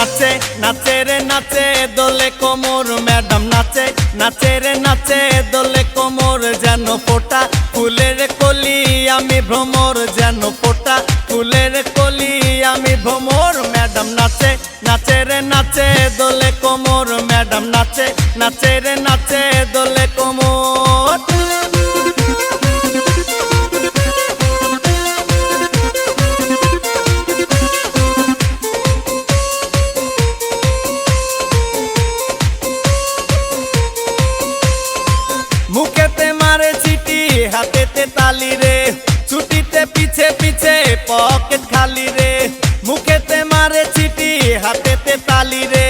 নাচে নাচে রে নাচে দোলে কোমর ম্যাডাম নাচে নাচে রে নাচে দোলে কোমর যেন ফোটা ফুলের কলি আমি ভ্রমর যেন ফোটা ফুলের কলি আমি ভ্রমর ম্যাডাম নাচে নাচে রে নাচে দোলে কোমর ম্যাডাম নাচে নাচে রে নাচে দোলে কোমর। মুখেতে মারে চিটি হাতেতে তালি রে ছুটিতে পিছে পিছে পকেট খালি রে মুখেতে মারে চিটি হাতেতে তালি রে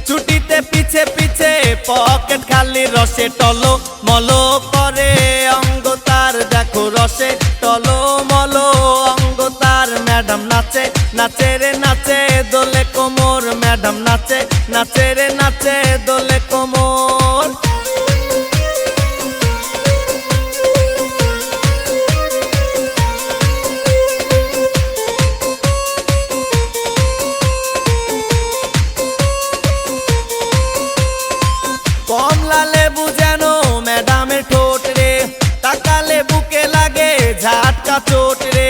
ছুটিতে পিছে পিছে পকেট খালি রসে টলো মলো করে অঙ্গ তার দেখো রসে টলো মলো অঙ্গ তার ম্যাডাম নাচে নাচে রে নাচে দোলে কোমর ম্যাডাম নাচে নাচে রে নাচে দোলে কোমর। কমলা লেবু যেন ম্যাডামের ঠোঁট রে তাকালে বুকে লাগে ঝাটকা চোট রে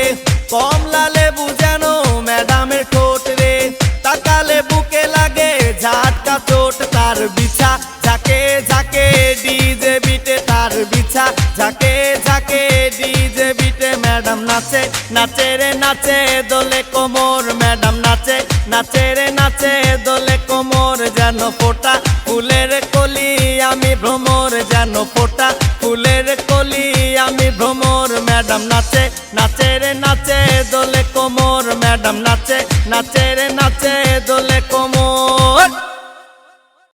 কমলা লেবু যেন ম্যাডামের ঠোঁট রে তাকালে বুকে লাগে ঝাটকা চোট তার বিছা ঝাঁকে ঝাঁকে ডিজে বিটে তার বিছা ঝাঁকে ঝাঁকে ডিজে বিটে ম্যাডাম নাচে নাচে রে নাচে দোলে কোমর ম্যাডাম নাচে নাচে রে নাচে দোলে কোমর যেন ফোটা ফুলের কলি আমি ভ্রমর যেন ফোটা ফুলের কলি আমি ভ্রমর ম্যাডাম নাচে নাচে রে নাচে দোলে কোমর ম্যাডাম নাচে নাচে রে নাচে দোলে কোমর।